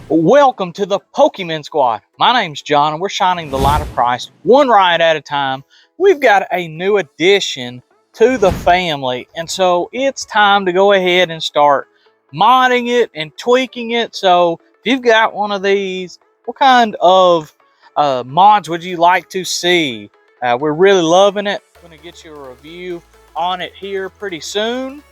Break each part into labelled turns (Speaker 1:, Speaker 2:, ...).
Speaker 1: Welcome to the Pokemon Squad. My name's John, and we're shining the light of Christ one ride at a time. We've got a new addition to the family, and so it's time to go ahead and start modding it and tweaking it. So if you've got one of these, what kind of mods would you like to see? We're really loving it. I'm going to get you a review on it here pretty soon.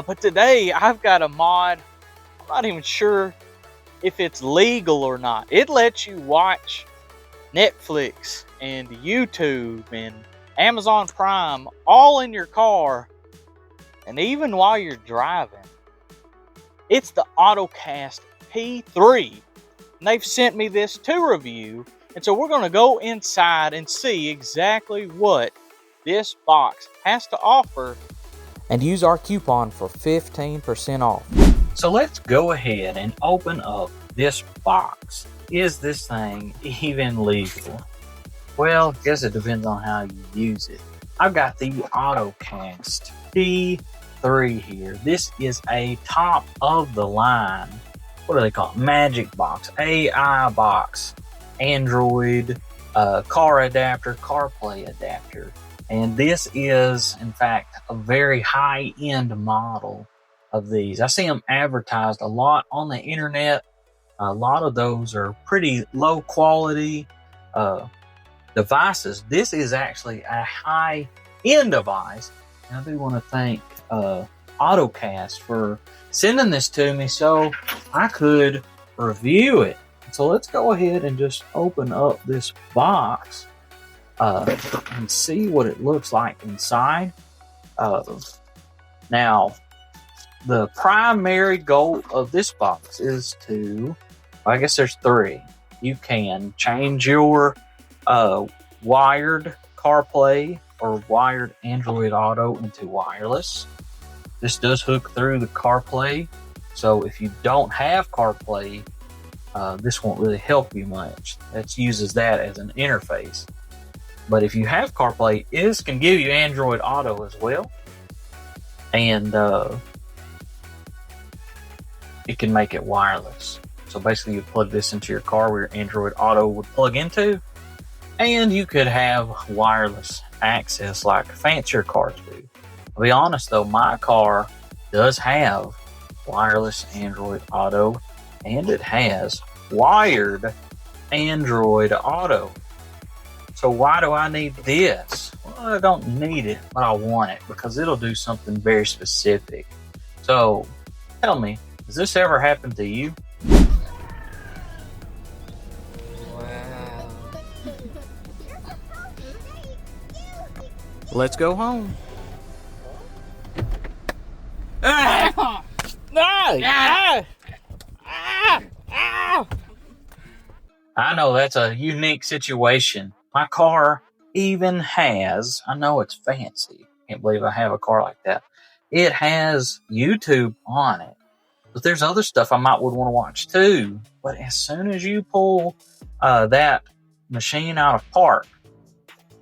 Speaker 1: But today I've got a mod. I'm not even sure if it's legal or not. It lets you watch Netflix and YouTube and Amazon Prime all in your car and even while you're driving. It's the OttoCast P3, and they've sent me this to review, and so we're going to go inside and see exactly what this box has to offer and use our coupon for 15% off. So let's go ahead and open up this box. Is this thing even legal? Well, I guess it depends on how you use it. I've got the OttoCast P3 here. This is a top of the line, what do they call it? Magic box, AI box, Android, car adapter, CarPlay adapter. And this is, in fact, a very high-end model of these. I see them advertised a lot on the internet. A lot of those are pretty low quality devices. This is actually a high-end device. And I do want to thank OttoCast for sending this to me so I could review it. So let's go ahead and just open up this box and see what it looks like inside. Now, the primary goal of this box is to, I guess there's three. You can change your wired CarPlay or wired Android Auto into wireless. This does hook through the CarPlay, so if you don't have CarPlay, this won't really help you much. It uses that as an interface. But if you have CarPlay, this can give you Android Auto as well. And it can make it wireless. So basically you plug this into your car where your Android Auto would plug into, and you could have wireless access like fancier cars do. I'll be honest though, my car does have wireless Android Auto, and it has wired Android Auto. So why do I need this? Well, I don't need it, but I want it because it'll do something very specific. So tell me, has this ever happened to you? Wow. Let's go home. I know that's a unique situation. My car even has, I know it's fancy, can't believe I have a car like that. It has YouTube on it. But there's other stuff I would want to watch too. But as soon as you pull that machine out of park,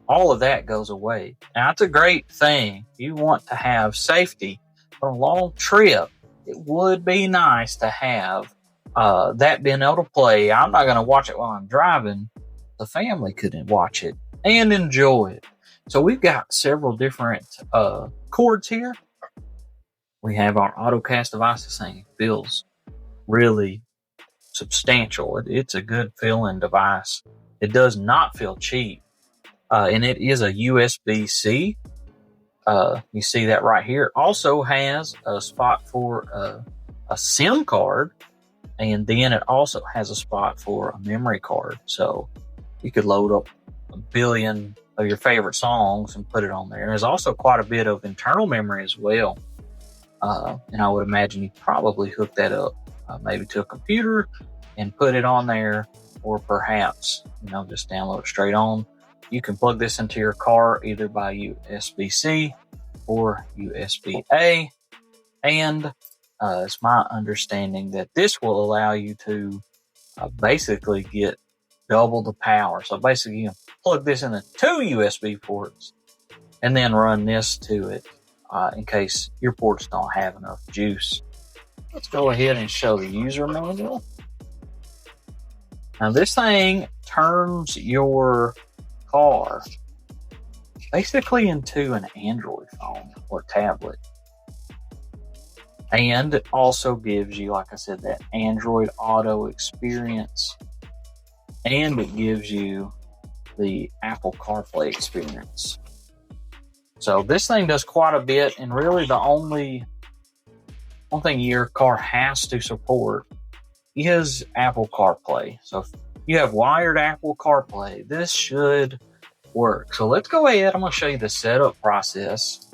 Speaker 1: all of that goes away. Now, it's a great thing. You want to have safety on a long trip. It would be nice to have that being able to play. I'm not going to watch it while I'm driving. The family could watch it and enjoy it. So we've got several different cords here. We have our OttoCast device. This thing feels really substantial. It's a good feeling device. It does not feel cheap. And it is a USB-C. You see that right here. Also has a spot for a SIM card. And then it also has a spot for a memory card. So you could load up a billion of your favorite songs and put it on there. And there's also quite a bit of internal memory as well. And I would imagine you probably hook that up maybe to a computer and put it on there, or perhaps, just download it straight on. You can plug this into your car either by USB-C or USB-A. And it's my understanding that this will allow you to basically get double the power. So basically you plug this into two USB ports and then run this to it. in case your ports don't have enough juice. Let's go ahead and show the user manual. Now this thing turns your car basically into an Android phone or tablet. And it also gives you, like I said, that Android Auto experience. And it gives you the Apple CarPlay experience. So this thing does quite a bit, and really the only thing your car has to support is Apple CarPlay. So if you have wired Apple CarPlay, this should work. So let's go ahead. I'm going to show you the setup process,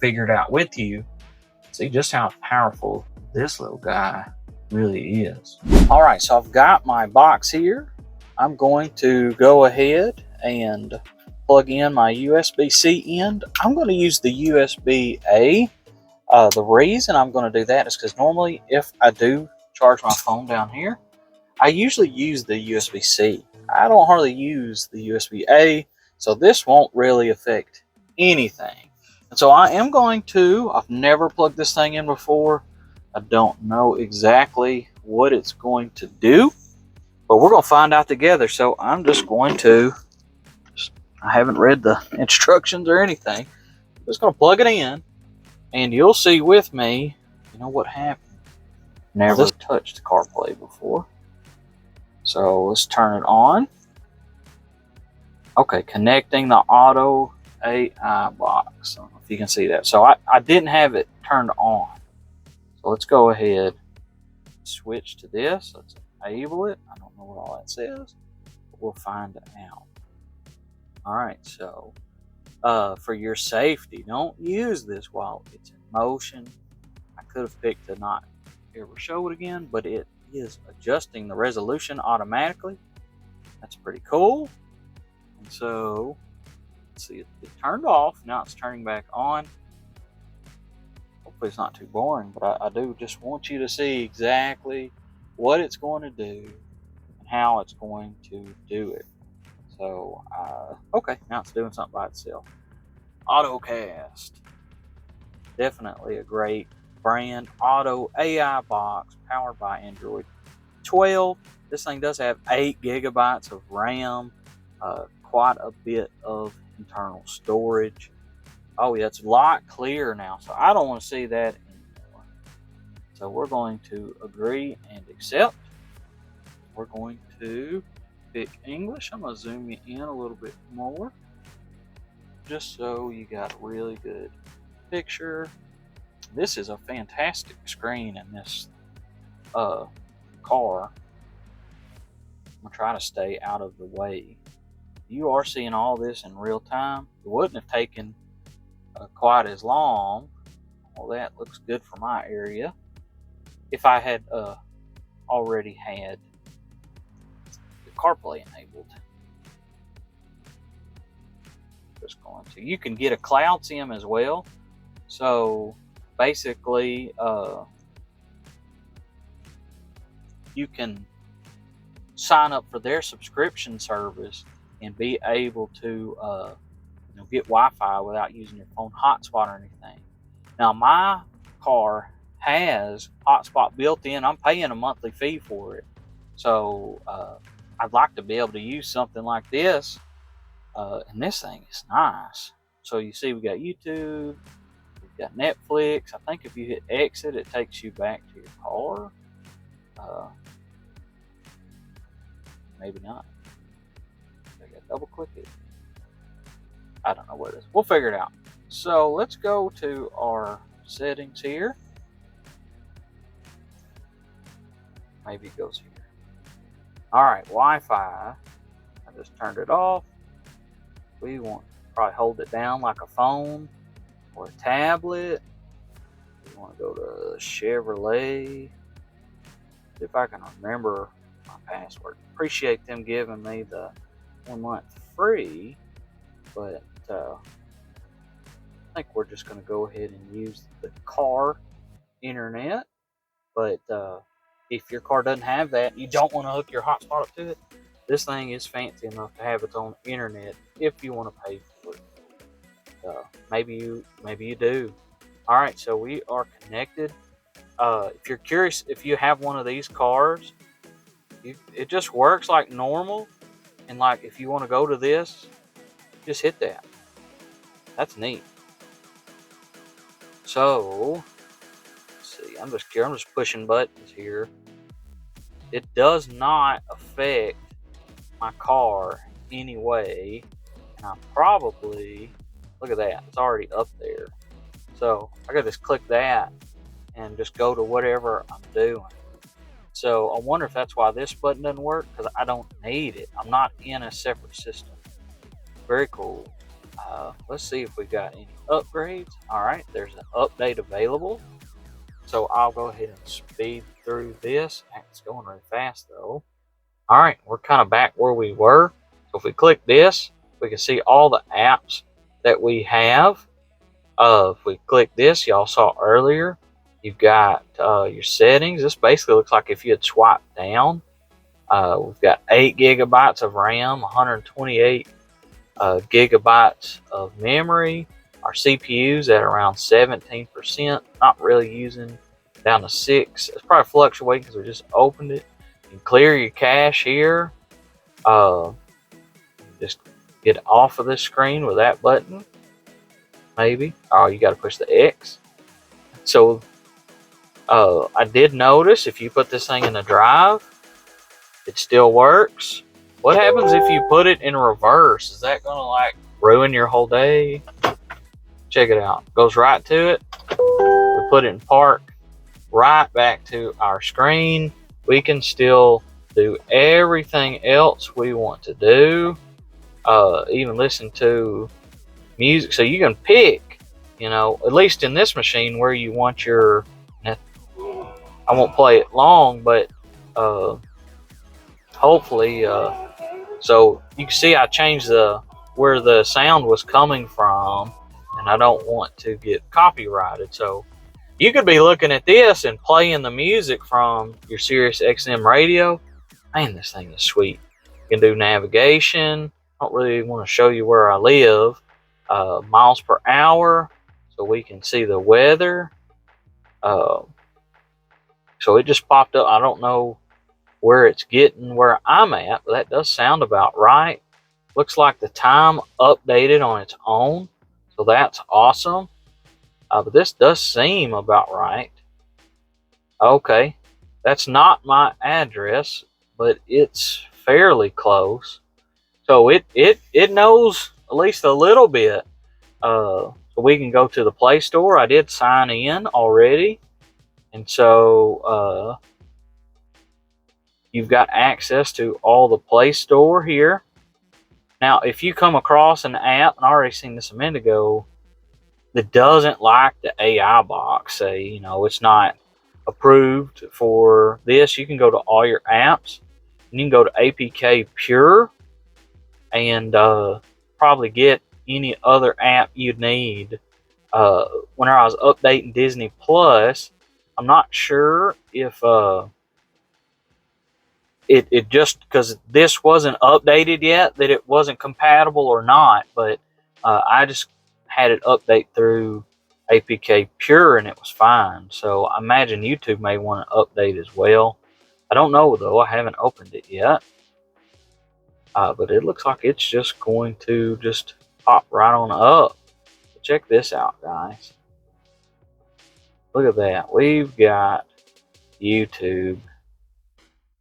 Speaker 1: figure it out with you. See just how powerful this little guy really is. All right, so I've got my box here. I'm going to go ahead and plug in my USB-C end. I'm going to use the USB-A. The reason I'm going to do that is because normally if I do charge my phone down here, I usually use the USB-C. I don't hardly use the USB-A, so this won't really affect anything. And so I am going to, I've never plugged this thing in before. I don't know exactly what it's going to do, but we're going to find out together. So I'm just going to, I haven't read the instructions or anything. I'm just going to plug it in, and you'll see with me, you know what happened. Never touched CarPlay before. So let's turn it on. Okay, connecting the OttoAibox. I don't know if you can see that. So I didn't have it turned on. So let's go ahead, switch to this. Let's enable it. I don't know what all that says, but we'll find out. All right, so for your safety, don't use this while it's in motion. I could have picked to not ever show it again, but it is adjusting the resolution automatically. That's pretty cool. And so let's see, it turned off. Now it's turning back on. Hopefully it's not too boring, but I do just want you to see exactly what it's going to do and how it's going to do it. So okay, now it's doing something by itself. Ottocast, definitely a great brand. OttoAibox, powered by Android 12. This thing does have 8 gigabytes of RAM, quite a bit of internal storage. Oh yeah, it's a lot clearer now, so I don't want to see that anymore. So we're going to agree and accept. We're going to pick English. I'm going to zoom you in a little bit more, just so you got a really good picture. This is a fantastic screen in this car. I'm going to try to stay out of the way. You are seeing all this in real time. It wouldn't have taken quite as long. Well, that looks good for my area. If I had already had the CarPlay enabled. Just going to. You can get a cloud SIM as well. So basically, you can sign up for their subscription service and be able to get Wi-Fi without using your phone hotspot or anything. Now my car has hotspot built in. I'm paying a monthly fee for it, so I'd like to be able to use something like this, and this thing is nice. So you see, we got YouTube, we've got Netflix. I think if you hit exit, it takes you back to your car. Maybe not. I got to double click it. I don't know what it is. We'll figure it out. So let's go to our settings here. Maybe it goes here. All right, Wi-Fi. I just turned it off. We want to probably hold it down like a phone or a tablet. We want to go to Chevrolet. See if I can remember my password. Appreciate them giving me the 1 month free, but I think we're just going to go ahead and use the car internet. But if your car doesn't have that, you don't want to hook your hotspot up to it, this thing is fancy enough to have its own internet if you want to pay for it. maybe you do. All right, so we are connected. If you're curious, if you have one of these cars, it just works like normal. And like if you want to go to this, just hit that. That's neat. So let's see. I'm just pushing buttons here. It does not affect my car anyway, and I probably look at that. It's already up there. So I gotta just click that and just go to whatever I'm doing. So I wonder if that's why this button doesn't work, because I don't need it. I'm not in a separate system. Very cool. Let's see if we got any upgrades. All right, there's an update available. So I'll go ahead and speed through this. It's going really fast though. All right, we're kind of back where we were. So if we click this, we can see all the apps that we have. If we click this, y'all saw earlier, you've got your settings. This basically looks like if you had swiped down. We've got 8 gigabytes of RAM, 128 gigabytes of memory. Our CPU's at around 17%, not really using, down to 6. It's probably fluctuating because we just opened it. You can clear your cache here. Just get off of this screen with that button. Maybe. Oh, you got to push the X. So I did notice if you put this thing in a drive, it still works. What happens if you put it in reverse? Is that gonna like ruin your whole day? Check it out. Goes right to it. We put it in park, right back to our screen. We can still do everything else we want to do. Even listen to music. So you can pick, at least in this machine, where you want your. I won't play it long, but hopefully. So you can see I changed where the sound was coming from, and I don't want to get copyrighted. So you could be looking at this and playing the music from your Sirius XM radio. Man, this thing is sweet. You can do navigation. I don't really want to show you where I live. Miles per hour, so we can see the weather. So it just popped up. I don't know where it's getting where I'm at, but that does sound about right. Looks like the time updated on its own, so that's awesome. But this does seem about right. Okay, that's not my address, but it's fairly close. So it knows at least a little bit. So we can go to the Play Store. I did sign in already, and so you've got access to all the Play Store here. Now, if you come across an app, and I already seen this a minute ago, that doesn't like the AI box, say, it's not approved for this, you can go to all your apps, and you can go to APK Pure, and probably get any other app you'd need. Whenever I was updating Disney Plus, I'm not sure if it just because this wasn't updated yet that it wasn't compatible or not, but I just had it update through APK Pure and it was fine. So I imagine YouTube may want to update as well. I don't know though, I haven't opened it yet. But it looks like it's just going to just pop right on up. So check this out, guys. Look at that. We've got YouTube.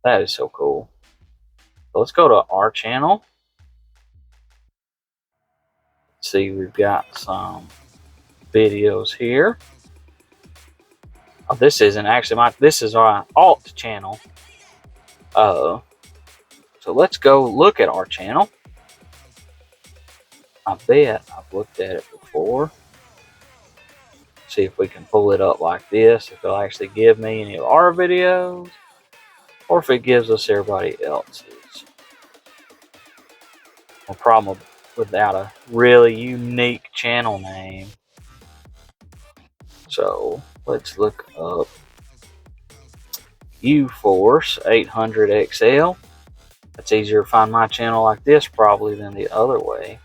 Speaker 1: That is so cool. So let's go to our channel. Let's see, we've got some videos here. Oh, this isn't actually this is our alt channel. So let's go look at our channel. I bet I've looked at it before. See if we can pull it up like this, if it'll actually give me any of our videos, or if it gives us everybody else's. No problem without a really unique channel name. So let's look up UForce 800XL. It's easier to find my channel like this probably than the other way.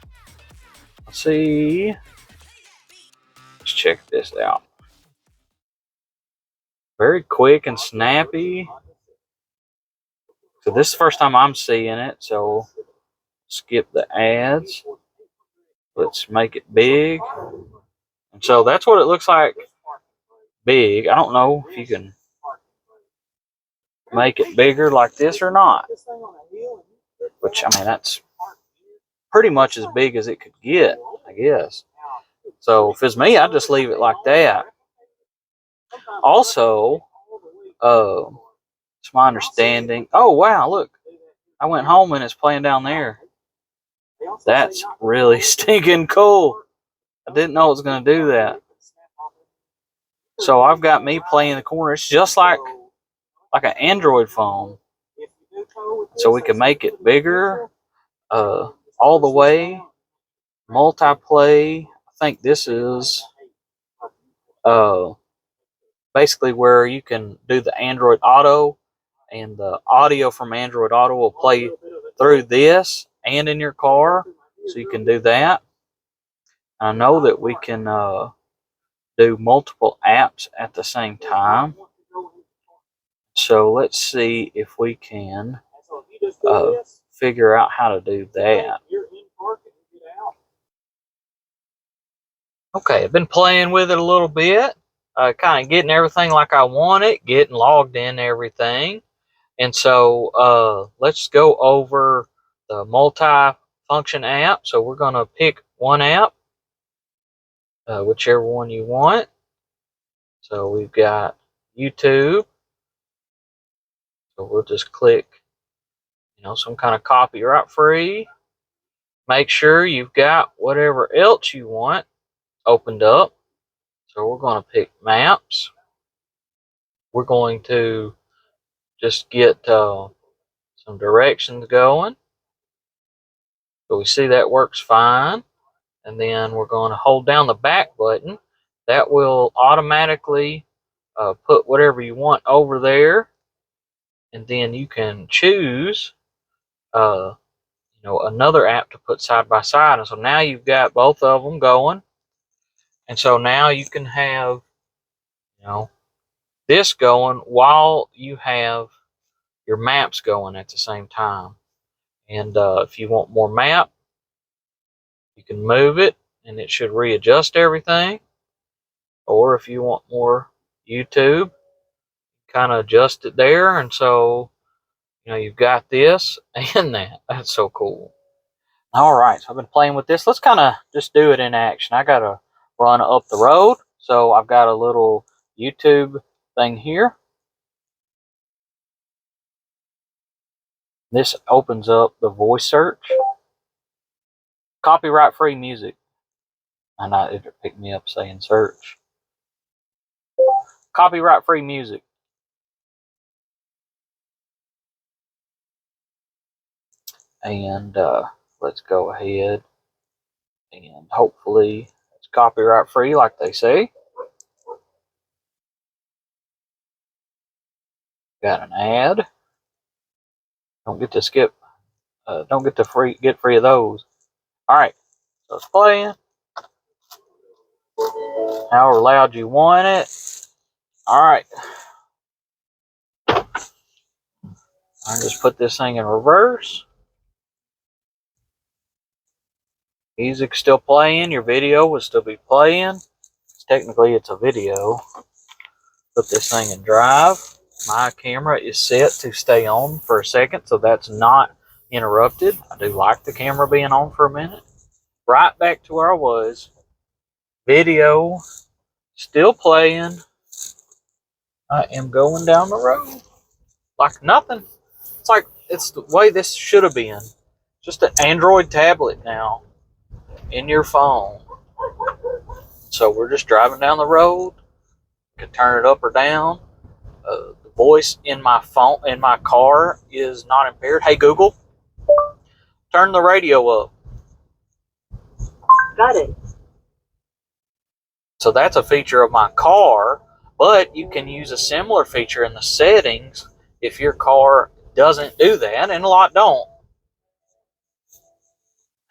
Speaker 1: Let's see. check this out. Very quick and snappy. So this is the first time I'm seeing it, so skip the ads. Let's make it big. And so that's what it looks like big. I don't know if you can make it bigger like this or not. Which, I mean, that's pretty much as big as it could get, I guess. So if it's me, I'd just leave it like that. Also, it's my understanding. Oh, wow, look. I went home and it's playing down there. That's really stinking cool. I didn't know it was going to do that. So I've got me playing in the corner. It's just like an Android phone. So we can make it bigger, all the way. Multiplay. I think this is basically where you can do the Android Auto, and the audio from Android Auto will play through this and in your car, so you can do that. I know that we can do multiple apps at the same time. So let's see if we can figure out how to do that. Okay, I've been playing with it a little bit, kind of getting everything like I want it, getting logged in everything. And so let's go over the multi-function app. So we're going to pick one app, whichever one you want. So we've got YouTube. So we'll just click, some kind of copyright free. Make sure you've got whatever else you want opened up. So we're going to pick Maps. We're going to just get some directions going. So we see that works fine. And then we're going to hold down the back button. That will automatically put whatever you want over there. And then you can choose another app to put side by side. And so now you've got both of them going. And so now you can have, this going while you have your maps going at the same time. And if you want more map, you can move it and it should readjust everything. Or if you want more YouTube, kind of adjust it there. And so, you've got this and that. That's so cool. All right, so I've been playing with this. Let's kind of just do it in action. I got to run up the road. So I've got a little YouTube thing here. This opens up the voice search. Copyright free music. And it picked me up saying search. Copyright free music. And let's go ahead and hopefully it's copyright free like they say. Got an ad. Don't get to skip. Don't get to get free of those. All right, so it's playing. However loud you want it. All right. I just put this thing in reverse. Music's still playing. Your video will still be playing. Technically, it's a video. Put this thing in drive. My camera is set to stay on for a second, so that's not interrupted. I do like the camera being on for a minute. Right back to where I was. Video still playing. I am going down the road like nothing. It's the way this should have been. Just an Android tablet now in your phone. So we're just driving down the road. You can turn it up or down. The voice in my phone, in my car, is not impaired. Hey Google, turn the radio up.
Speaker 2: Got it.
Speaker 1: So that's a feature of my car, but you can use a similar feature in the settings if your car doesn't do that, and a lot don't.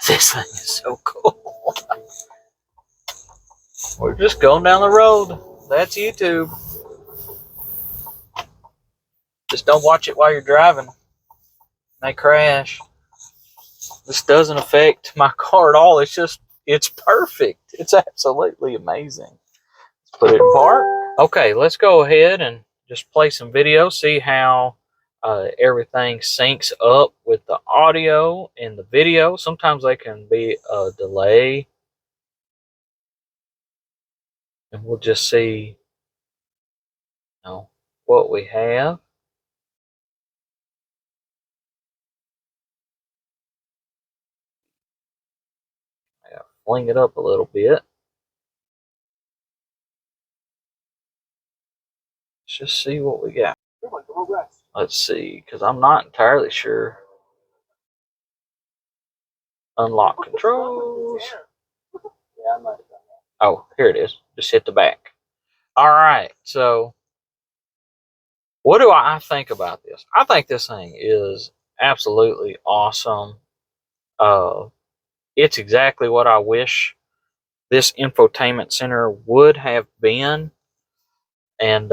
Speaker 1: This thing is so cool. We're just going down the road. That's YouTube. Just don't watch it while you're driving. May crash. This doesn't affect my car at all. It's perfect. It's absolutely amazing. Let's put it in park. Okay, let's go ahead and just play some video, see how everything syncs up with the audio and the video. Sometimes there can be a delay. And we'll just see what we have. I gotta fling it up a little bit. Let's just see what we got. Let's see, because I'm not entirely sure. Unlock controls. Oh, here it is. Just hit the back. All right, so what do I think about this? I think this thing is absolutely awesome. It's exactly what I wish this infotainment center would have been. And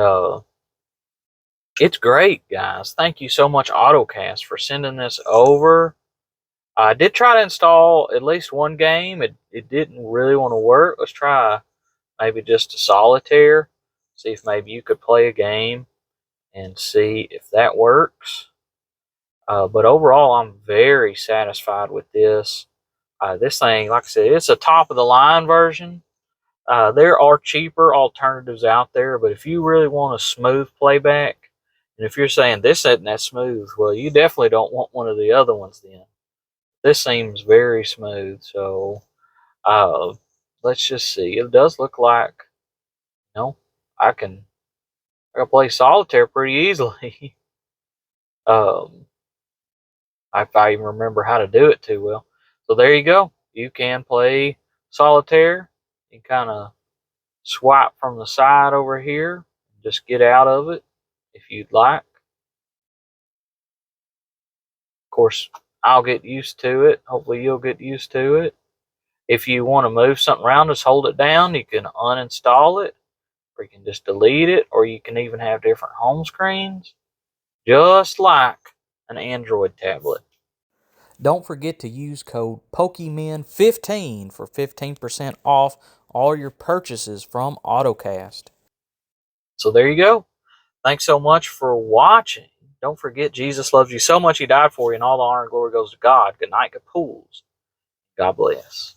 Speaker 1: it's great, guys. Thank you so much, Ottocast, for sending this over. I did try to install at least one game. It didn't really want to work. Let's try maybe just a solitaire. See if maybe you could play a game and see if that works. But overall, I'm very satisfied with this. This thing, like I said, it's a top-of-the-line version. There are cheaper alternatives out there, but if you really want a smooth playback, and if you're saying this isn't that smooth, well, you definitely don't want one of the other ones then. This seems very smooth, so let's just see. It does look like, I can play solitaire pretty easily. If I even remember how to do it too well. So there you go. You can play solitaire. You kind of swipe from the side over here. Just get out of it if you'd like. Of course, I'll get used to it. Hopefully you'll get used to it. If you want to move something around, just hold it down. You can uninstall it, or you can just delete it, or you can even have different home screens, just like an Android tablet. Don't forget to use code POKEMEN15 for 15% off all your purchases from Ottocast. So there you go. Thanks so much for watching. Don't forget, Jesus loves you so much he died for you, and all the honor and glory goes to God. Good night, good pools. God bless.